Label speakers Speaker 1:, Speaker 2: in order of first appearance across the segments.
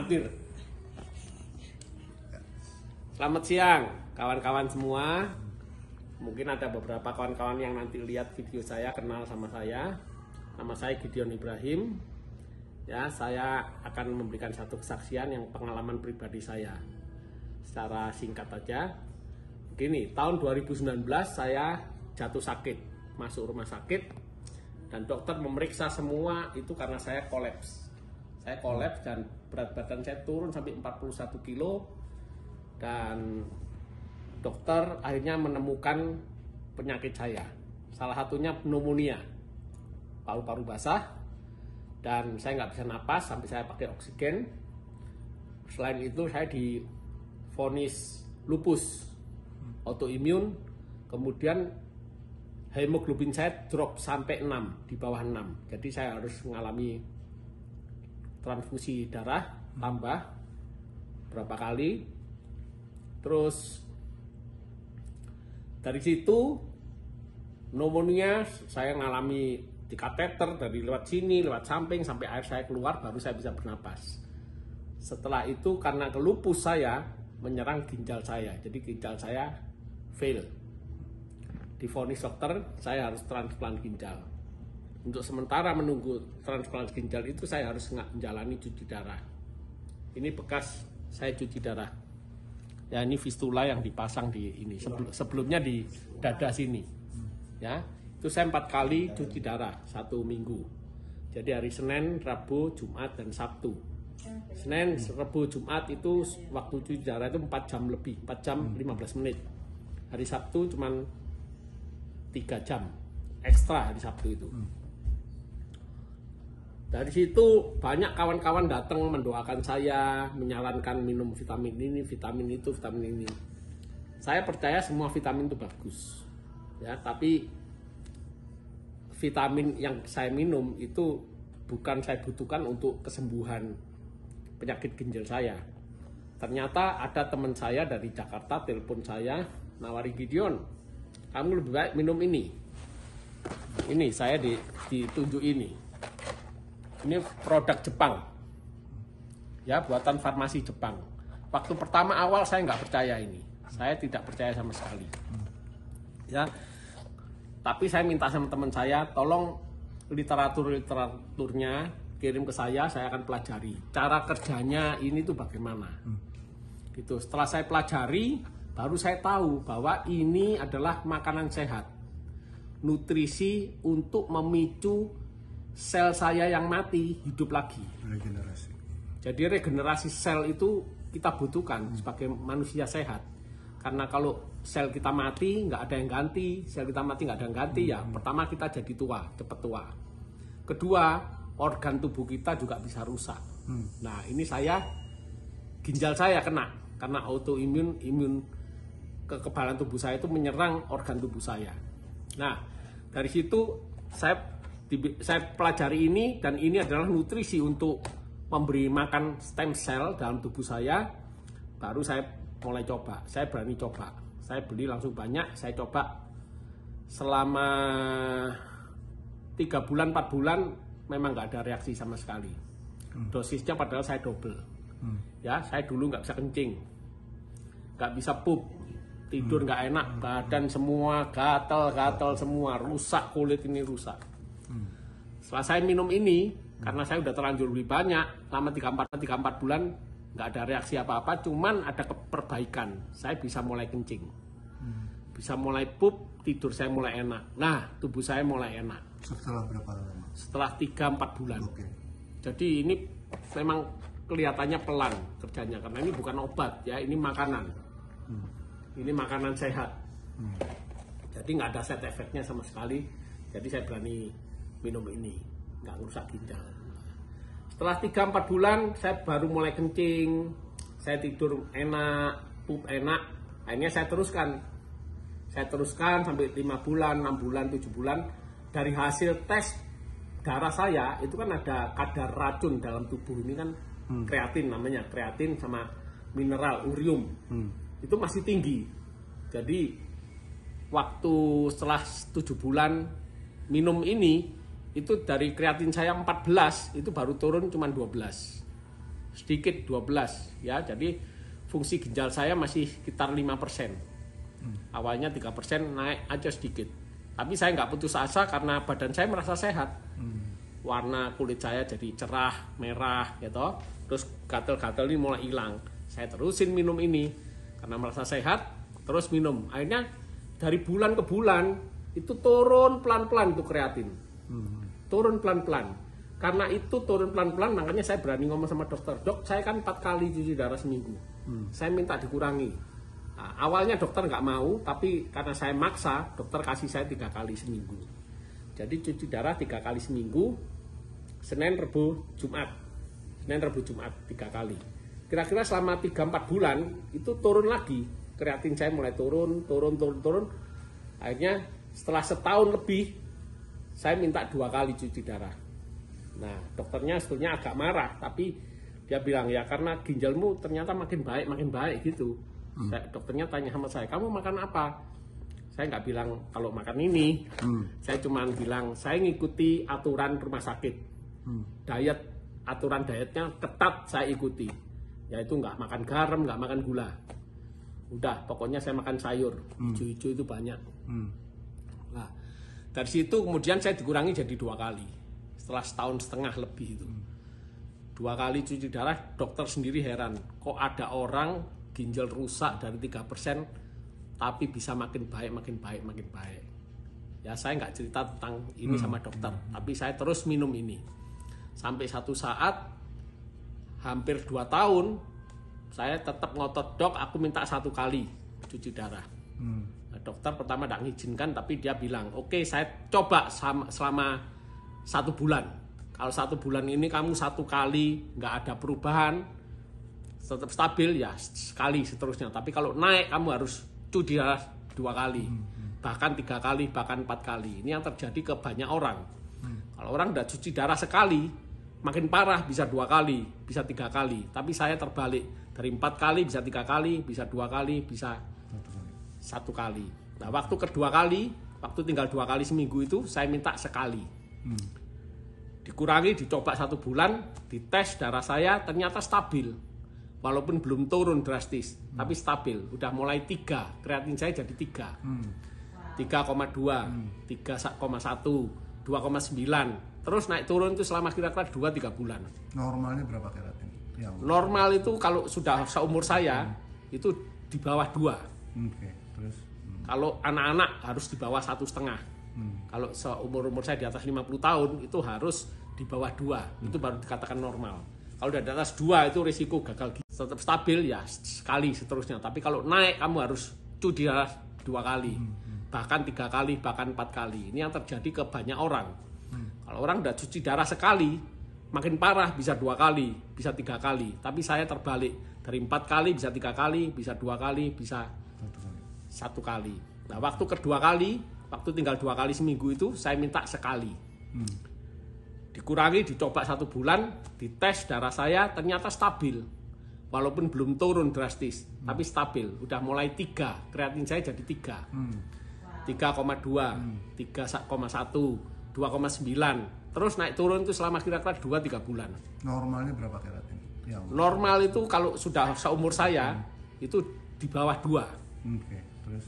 Speaker 1: Hadir. Selamat siang kawan-kawan semua. Mungkin ada beberapa kawan-kawan yang nanti lihat video saya kenal sama saya. Nama saya Gideon Ibrahim. Ya, saya akan memberikan satu kesaksian yang pengalaman pribadi saya. Secara singkat aja. Begini, tahun 2019 saya jatuh sakit, masuk rumah sakit dan dokter memeriksa semua itu karena saya kolaps. Saya kolaps dan berat badan saya turun sampai 41 kilo dan dokter akhirnya menemukan penyakit saya. Salah satunya pneumonia, paru-paru basah, dan saya nggak bisa napas sampai saya pakai oksigen. Selain itu saya divonis lupus autoimun, kemudian hemoglobin saya drop sampai 6, di bawah 6. Jadi saya harus mengalami transfusi darah tambah berapa kali. Terus dari situ pneumonia saya mengalami di kateter dari lewat sini, lewat samping sampai air saya keluar baru saya bisa bernapas. Setelah itu karena lupus saya menyerang ginjal saya, jadi ginjal saya fail. Divonis dokter saya harus transplant ginjal. Untuk sementara menunggu transplant ginjal itu saya harus menjalani cuci darah. Ini bekas saya cuci darah. Ya, ini fistula yang dipasang di ini. Sebelumnya di dada sini. Ya, itu saya 4 kali cuci darah 1 minggu. Jadi hari Senin, Rabu, Jumat, dan Sabtu. Senin, Rabu, Jumat itu waktu cuci darah itu 4 jam lebih, 4 jam 15 menit. Hari Sabtu cuman 3 jam ekstra hari Sabtu itu. Dari situ banyak kawan-kawan datang mendoakan saya, menyarankan minum vitamin ini, vitamin itu, vitamin ini. Saya percaya semua vitamin itu bagus. Ya, tapi vitamin yang saya minum itu bukan saya butuhkan untuk kesembuhan penyakit ginjal saya. Ternyata ada teman saya dari Jakarta telepon saya, nawari, Gideon, kamu lebih baik minum ini. Ini saya ditunjuk ini. Ini produk Jepang, ya, buatan farmasi Jepang. Waktu pertama awal saya nggak percaya ini, saya tidak percaya sama sekali, ya. Tapi saya minta sama teman saya, tolong literaturnya kirim ke saya akan pelajari cara kerjanya ini tuh bagaimana. Gitu. Setelah saya pelajari, baru saya tahu bahwa ini adalah makanan sehat, nutrisi untuk memicu sel saya yang mati hidup lagi.
Speaker 2: Regenerasi.
Speaker 1: Jadi regenerasi sel itu kita butuhkan sebagai manusia sehat. Karena kalau sel kita mati nggak ada yang ganti, sel kita mati nggak ada yang ganti, ya pertama kita jadi tua, cepat tua. Kedua, organ tubuh kita juga bisa rusak. Nah, ini ginjal saya kena karena autoimun, kekebalan tubuh saya itu menyerang organ tubuh saya. Nah, dari situ saya pelajari ini, dan ini adalah nutrisi untuk memberi makan stem cell dalam tubuh saya. Baru saya mulai coba, saya berani coba, saya beli langsung banyak, saya coba selama 3 bulan, 4 bulan memang nggak ada reaksi sama sekali. Dosisnya padahal saya double. Ya, saya dulu nggak bisa kencing, nggak bisa pup, tidur nggak enak, badan semua gatal semua, rusak, kulit ini rusak. Setelah saya minum ini, karena saya udah terlanjur beli banyak, selama 3-4 bulan nggak ada reaksi apa-apa, cuman ada perbaikan. Saya bisa mulai kencing, bisa mulai pup, tidur saya mulai enak. Nah, tubuh saya mulai enak.
Speaker 2: Setelah berapa lama?
Speaker 1: Setelah 3-4 bulan.
Speaker 2: Oke.
Speaker 1: Jadi ini memang kelihatannya pelan kerjanya, karena ini bukan obat ya, ini makanan. Ini makanan sehat. Jadi nggak ada side effect-nya sama sekali. Jadi saya berani minum ini, nggak ngerusak ginjal. Setelah 3-4 bulan saya baru mulai kencing, saya tidur enak, pup enak. Akhirnya saya teruskan sampai 5 bulan, 6 bulan, 7 bulan. Dari hasil tes darah saya itu kan ada kadar racun dalam tubuh ini kan, kreatin namanya, kreatin sama mineral urium, itu masih tinggi. Jadi waktu setelah 7 bulan minum ini, itu dari kreatin saya 14 itu baru turun cuma 12. sedikit 12 ya. Jadi fungsi ginjal saya masih sekitar 5%. Awalnya 3%, naik aja sedikit. Tapi saya nggak putus asa karena badan saya merasa sehat. Warna kulit saya jadi cerah, merah gitu. Terus gatal-gatal ini mulai hilang. Saya terusin minum ini karena merasa sehat, terus minum. Akhirnya dari bulan ke bulan itu turun pelan-pelan tuh kreatin. Turun pelan-pelan. Karena itu turun pelan-pelan, makanya saya berani ngomong sama dokter. Dok, saya kan 4 kali cuci darah seminggu. Saya minta dikurangi. Nah, awalnya dokter nggak mau, tapi karena saya maksa, dokter kasih saya 3 kali seminggu. Jadi cuci darah 3 kali seminggu, Senin, Rebu, Jumat. Senin, Rebu, Jumat 3 kali. Kira-kira selama 3-4 bulan itu turun lagi. Kreatin saya mulai turun. Akhirnya setelah setahun lebih, saya minta 2 kali cuci darah. Nah, dokternya sebetulnya agak marah, tapi dia bilang ya karena ginjalmu ternyata makin baik gitu. Dokternya tanya sama saya, kamu makan apa? Saya nggak bilang kalau makan ini. Saya cuma bilang saya ngikuti aturan rumah sakit. Aturan dietnya ketat saya ikuti. Yaitu nggak makan garam, nggak makan gula. Udah, pokoknya saya makan sayur. Hijau-hijau itu banyak. Nah, dari situ kemudian saya dikurangi jadi 2 kali. Setelah setahun setengah lebih itu. 2 kali cuci darah, dokter sendiri heran. Kok ada orang ginjal rusak dari 3%, tapi bisa makin baik. Ya saya nggak cerita tentang ini sama dokter, tapi saya terus minum ini. Sampai satu saat, hampir 2 tahun, saya tetap ngotot, dok aku minta 1 kali cuci darah. Nah, dokter pertama tidak mengizinkan, tapi dia bilang, oke, saya coba selama 1 bulan. Kalau 1 bulan ini kamu 1 kali nggak ada perubahan, tetap stabil ya sekali seterusnya. Tapi kalau naik kamu harus cuci darah 2 kali, bahkan 3 kali, bahkan 4 kali. Ini yang terjadi ke banyak orang. Kalau orang udah cuci darah sekali, makin parah bisa 2 kali, bisa 3 kali. Tapi saya terbalik, dari 4 kali bisa 3 kali, bisa 2 kali, bisa 1 kali. Nah waktu kedua kali, waktu tinggal 2 kali seminggu itu saya minta sekali. Dikurangi, dicoba 1 bulan, dites darah saya ternyata stabil. Walaupun belum turun drastis, tapi stabil. Udah mulai 3, kreatin saya jadi 3. 3,2, 3,1, 2,9. Terus naik turun itu selama kira-kira 2-3 bulan.
Speaker 2: Normalnya berapa kreatin?
Speaker 1: Normal itu kalau sudah seumur saya, itu di bawah 2.
Speaker 2: Terus?
Speaker 1: Kalau anak-anak harus di bawah 1,5. Kalau seumur-umur saya di atas 50 tahun, itu harus di bawah 2. Itu baru dikatakan normal. Kalau udah di atas 2 itu risiko gagal ginjal. Tetap stabil ya sekali seterusnya. Tapi kalau naik kamu harus cuci darah 2 kali. Bahkan 3 kali, bahkan 4 kali. Ini yang terjadi ke banyak orang. Kalau orang udah cuci darah sekali, makin parah bisa 2 kali, bisa 3 kali. Tapi saya terbalik. Dari 4 kali bisa 3 kali, bisa 2 kali, bisa 1 kali. Nah waktu kedua kali, waktu tinggal 2 kali seminggu itu saya minta sekali. Dikurangi, dicoba 1 bulan, dites darah saya ternyata stabil. Walaupun belum turun drastis, tapi stabil. Udah mulai 3, kreatin saya jadi 3. 3,2, 3,1, 2,9. Terus naik turun itu selama kira-kira 2-3 bulan.
Speaker 2: Normalnya berapa kreatin?
Speaker 1: Normal itu kalau sudah seumur saya, itu di bawah 2.
Speaker 2: Terus?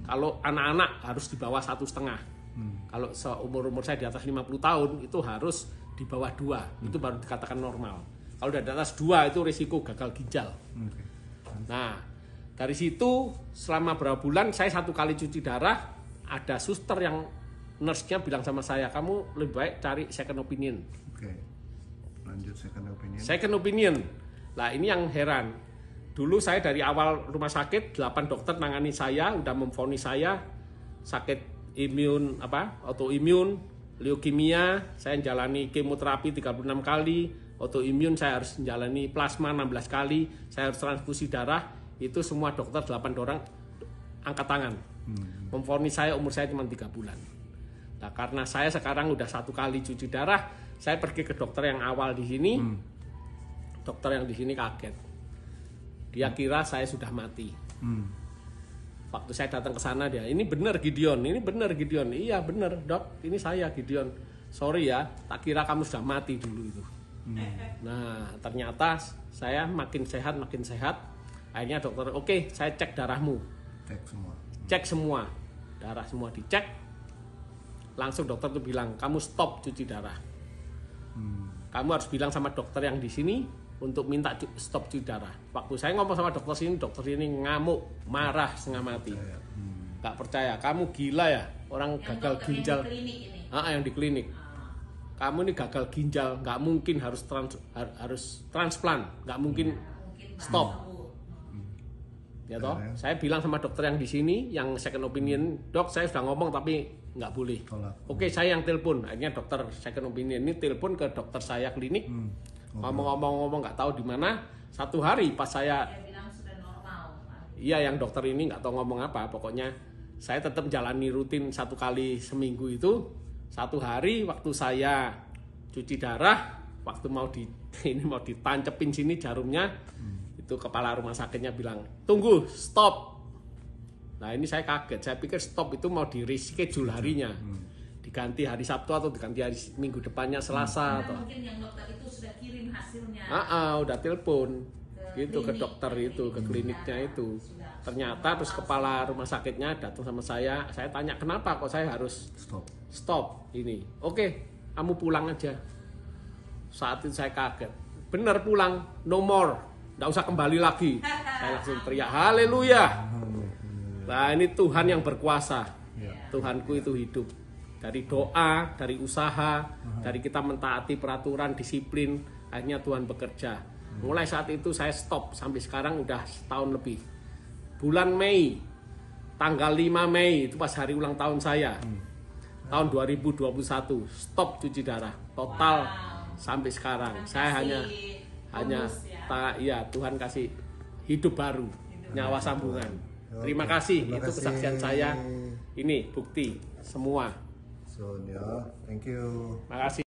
Speaker 1: Kalau anak-anak harus di bawah 1,5. Kalau seumur-umur saya di atas 50 tahun itu harus di bawah 2. Itu baru dikatakan normal. Kalau udah di atas 2 itu risiko gagal ginjal. Nah, dari situ selama berapa bulan saya 1 kali cuci darah, ada suster yang nurse-nya bilang sama saya, kamu lebih baik cari second opinion.
Speaker 2: Lanjut second opinion.
Speaker 1: Second opinion. Lah ini yang heran. Dulu saya dari awal rumah sakit 8 dokter nangani saya, udah memvonis saya sakit imun autoimun, leukemia, saya jalani kemoterapi 36 kali, autoimun saya harus menjalani plasma 16 kali, saya harus transfusi darah. Itu semua dokter 8 orang angkat tangan. Memvonis saya umur saya cuma 3 bulan. Nah, karena saya sekarang udah 1 kali cuci darah, saya pergi ke dokter yang awal di sini. Dokter yang di sini kaget. Dia kira saya sudah mati. Waktu saya datang ke sana dia, ini benar Gideon, ini benar Gideon. Iya benar dok, ini saya Gideon. Sorry ya, tak kira kamu sudah mati dulu itu. Nah, ternyata saya makin sehat. Akhirnya dokter, oke, saya cek darahmu. Cek semua. Darah semua dicek. Langsung dokter tuh bilang, kamu stop cuci darah. Kamu harus bilang sama dokter yang di sini untuk minta stop cuci darah. Waktu saya ngomong sama dokter ini ngamuk, marah setengah mati. Gak percaya, kamu gila ya, orang yang gagal ginjal. Yang di klinik. Kamu ini gagal ginjal, nggak mungkin harus transplant, nggak mungkin stop. Ya toh, saya bilang sama dokter yang di sini, yang second opinion, dok saya sudah ngomong tapi nggak boleh. Oke, saya yang telepon. Akhirnya dokter second opinion ini telepon ke dokter saya klinik, ngomong nggak tahu di mana. Satu hari pas saya, iya yang dokter ini nggak tahu ngomong apa, pokoknya saya tetap jalani rutin 1 kali seminggu itu. Satu hari waktu saya cuci darah, waktu mau ditancepin sini jarumnya, itu kepala rumah sakitnya bilang, tunggu, stop. Nah ini saya kaget, saya pikir stop itu mau di reschedule harinya, diganti hari Sabtu atau diganti hari Minggu depannya Selasa. Atau
Speaker 3: mungkin yang dokter itu sudah kirim hasilnya.
Speaker 1: Udah telepon gitu ke dokter itu, ke kliniknya itu. Ternyata terus kepala rumah sakitnya datang sama saya tanya kenapa kok saya harus stop ini. Oke, kamu pulang aja. Saat itu saya kaget, bener pulang, no more, nggak usah kembali lagi. Saya langsung teriak haleluya. Nah ini Tuhan yang berkuasa, Tuhanku itu hidup. Dari doa, dari usaha, dari kita mentaati peraturan, disiplin, akhirnya Tuhan bekerja. Mulai saat itu saya stop, sampai sekarang udah setahun lebih. Bulan Mei, tanggal 5 Mei, itu pas hari ulang tahun saya. Tahun 2021, stop cuci darah. Total sampai sekarang. Saya hanya Tuhan kasih hidup baru, nyawa sambungan. Terima kasih, itu kesaksian saya. Ini bukti semua.
Speaker 2: Thank you.
Speaker 1: Makasih.